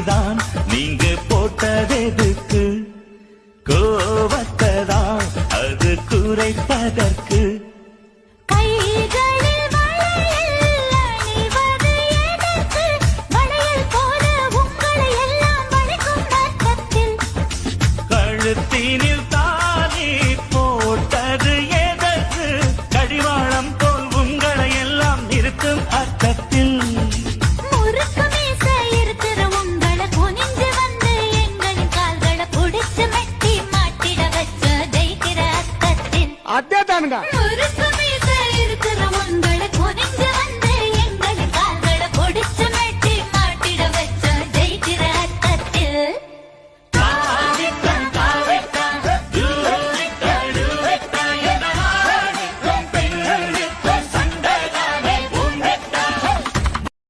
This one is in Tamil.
தான் நீங்க போட்டதெதுக்கு கோவத்ததான் அது குறைப்பதற்கு கழுத்தினில் தாலி போட்டது எதற்கு கடிவாளம் போல் உங்களை எல்லாம் இருக்கும் அர்த்தத்தில் இருக்கிற உங்களை குனிஞ்சு வந்து எங்களின் கால்களை புடிச்சு மெட்டி மாட்டிட வச்ச ஜெயிக்கிற அர்த்தத்தில் அதே தானுங்க